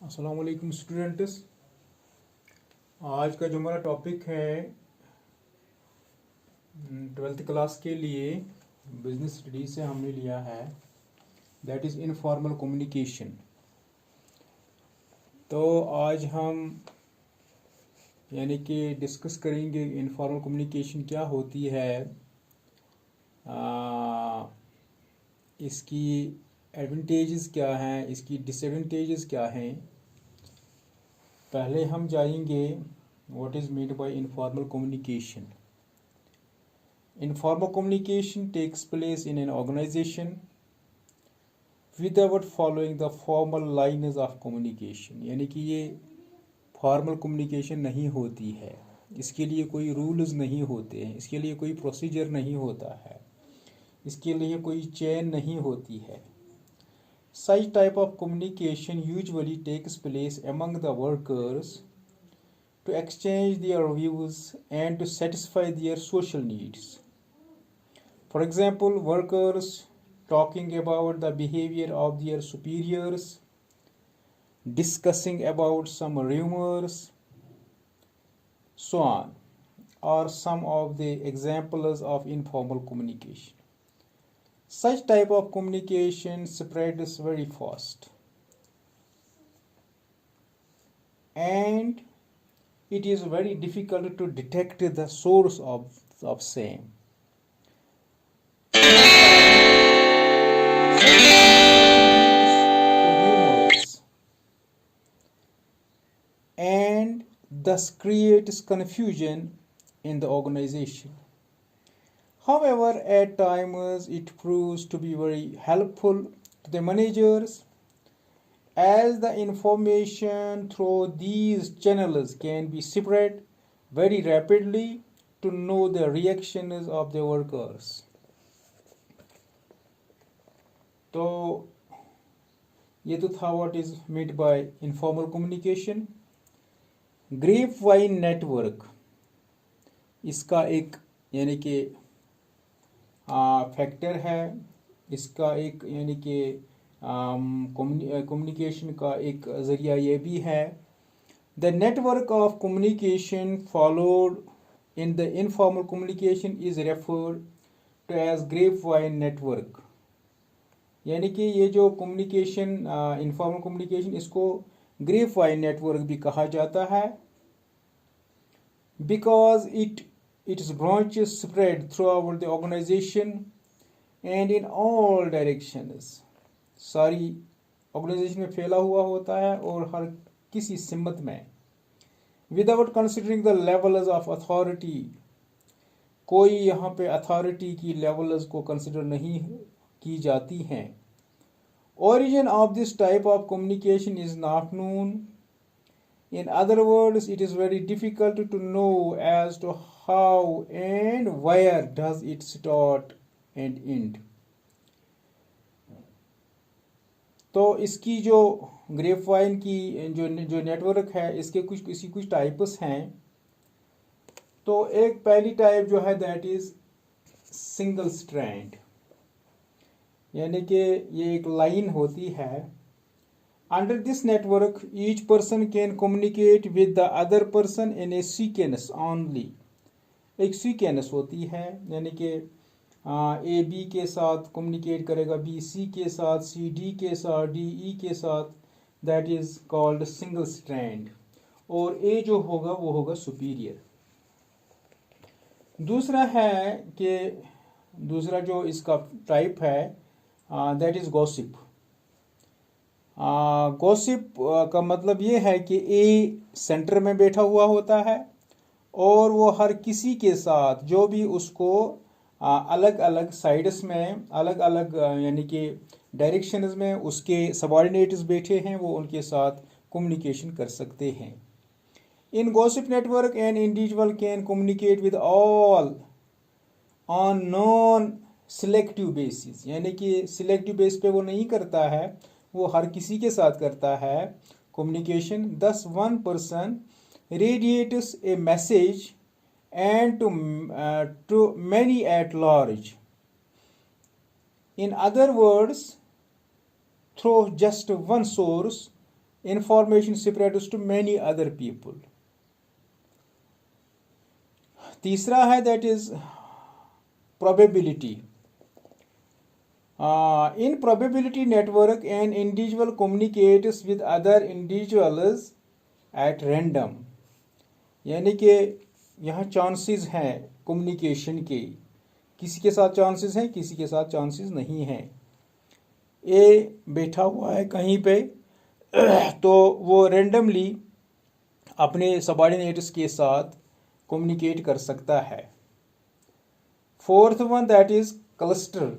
अस्सलाम वालेकुम स्टूडेंट्स। आज का जो हमारा टॉपिक है 12th क्लास के लिए बिजनेस स्टडीज से हमने लिया है, दैट इज़ इनफॉर्मल कम्युनिकेशन। तो आज हम यानी कि डिस्कस करेंगे इनफॉर्मल कम्युनिकेशन क्या होती है, इसकी एडवांटेजेस क्या हैं, इसकी डिसएडवांटेजेस क्या हैं। पहले हम जाएंगे what is meant by informal communication. Informal communication takes place in an organization without following the formal lines of communication। यानी कि ये फॉर्मल कम्युनिकेशन नहीं होती है, इसके लिए कोई रूल्स नहीं होते हैं, इसके लिए कोई प्रोसीजर नहीं होता है, इसके लिए कोई चेन नहीं होती है। Such type of communication usually takes place among the workers to exchange their views and to satisfy their social needs. For example, workers talking about the behavior of their superiors, discussing about some rumors, so on, are some of the examples of informal communication. Such type of communication spreads very fast, and it is very difficult to detect the source of same. And thus creates confusion in the organization. However, at times it proves to be very helpful to the managers, as the information through these channels can be spread very rapidly to know the reactions of the workers. तो ये तो था what is meant by informal communication. Grape vine network इसका एक यानी कि factor है, इसका एक यानी कि कम्युनिकेशन का एक ज़रिया ये भी है। The network of communication followed in the informal communication is referred to as grape vine network. यानी कि ये जो कम्युनिकेशन इनफॉर्मल कम्युनिकेशन, इसको ग्रेप वाइन नेटवर्क भी कहा जाता है, because its branches spread throughout the organization and in all directions। सारी ऑर्गेनाइजेशन में फैला हुआ होता है और हर किसी सिमत में। Without considering the levels of authority, कोई यहाँ पे अथॉरिटी की लेवल्स को कंसिडर नहीं की जाती हैं। Origin of this type of communication is not known. In other words, it is very difficult to know as to how and where does it start and end. तो इसकी जो grapevine की जो नेटवर्क है, इसके कुछ टाइप्स हैं। तो एक पहली टाइप जो है दैट इज सिंगल स्ट्रैंड, यानी कि ये एक लाइन होती है। Under this network each person can communicate with the other person in A sequence only. एक सीक्वेंस होती है, यानी कि ए बी के साथ कम्युनिकेट करेगा, बी सी के साथ, सी डी के साथ, डी ई के साथ, that is called single strand. और ए जो होगा वो होगा सुपीरियर। दूसरा है कि दूसरा जो इसका टाइप है दैट इज गॉसिप। गॉसिप का मतलब ये है कि ए सेंटर में बैठा हुआ होता है और वो हर किसी के साथ जो भी उसको अलग अलग साइड्स में, अलग अलग यानी कि डायरेक्शंस में उसके सबऑर्डिनेट्स बैठे हैं, वो उनके साथ कम्युनिकेशन कर सकते हैं। In gossip network an individual can communicate with all on non selective basis, यानी कि सिलेक्टिव बेस पे वो नहीं करता है, वो हर किसी के साथ करता है कम्युनिकेशन। दस one person radiates A message and to many at large. In other words, through just one source, information spreads to many other people. तीसरा है that is probability. In probability network, an individual communicates with other individuals at random. यानी कि यहाँ chances हैं communication के, किसी के साथ चांसेस हैं, किसी के साथ चांसेस नहीं हैं. ए बैठा हुआ है कहीं पे तो वो रेंडमली अपने सबऑर्डिनेट्स के साथ कम्युनिकेट कर सकता है. Fourth one that is cluster.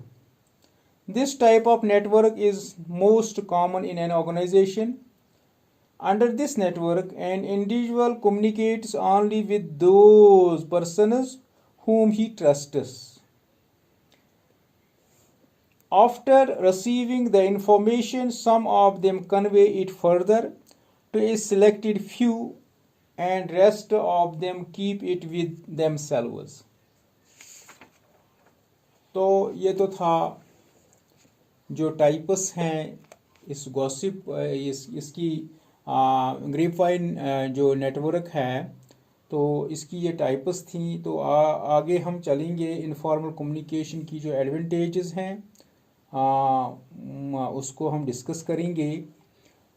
This type of network is most common in an organization. Under this network, an individual communicates only with those persons whom he trusts. After receiving the information, some of them convey it further to a selected few, and rest of them keep it with themselves. तो ये तो था जो types हैं इस gossip इसकी grapevine जो network है, तो इसकी ये टाइप्स थी. तो आगे हम चलेंगे इनफॉर्मल कम्युनिकेशन की जो एडवांटेजेस हैं उसको हम डिस्कस करेंगे.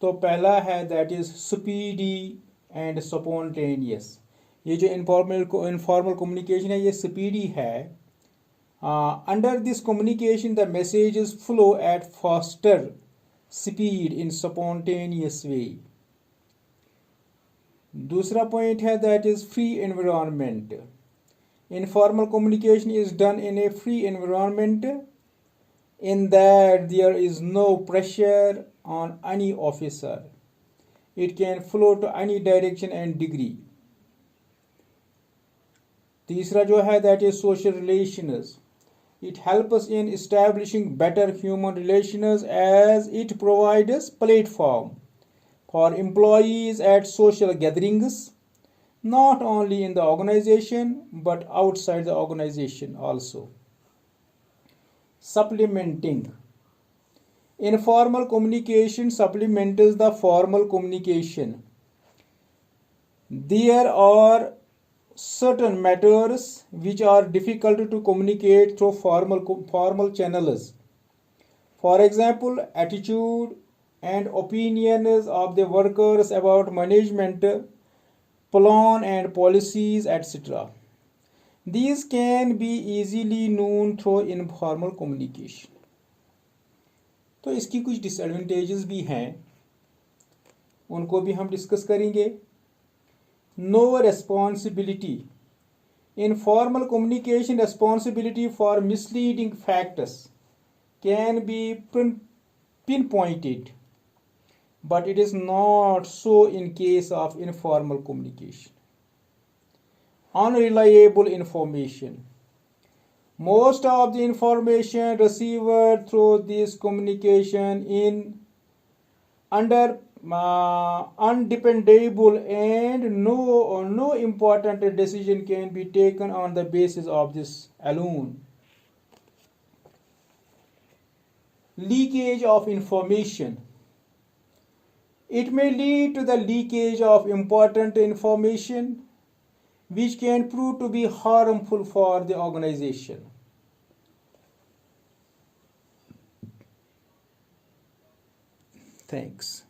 तो पहला है that is speedy and spontaneous. ये जो इनफॉर्मल कम्युनिकेशन है ये स्पीडी है. Under this communication, the messages flow at faster speed in spontaneous way. दूसरा पॉइंट है that is free environment. Informal communication is done in a free environment in that there is no pressure on any officer. It can flow to any direction and degree. तीसरा जो है that is social relations. It helps in establishing better human relations as it provides platform for employees at social gatherings, not only in the organization but outside the organization also. Supplementing. Informal communication supplements the formal communication. There are certain matters which are difficult to communicate through formal channels. For example, attitude and opinions of the workers about management, plan and policies, etc. These can be easily known through informal communication. तो इसकी कुछ disadvantages भी हैं, उनको भी हम discuss करेंगे. No responsibility. In formal communication, responsibility for misleading facts can be pinpointed, but it is not so in case of informal communication. Unreliable information. Most of the information received through this communication under undependable, and no important decision can be taken on the basis of this alone. Leakage of information. It may lead to the leakage of important information which can prove to be harmful for the organization. Thanks.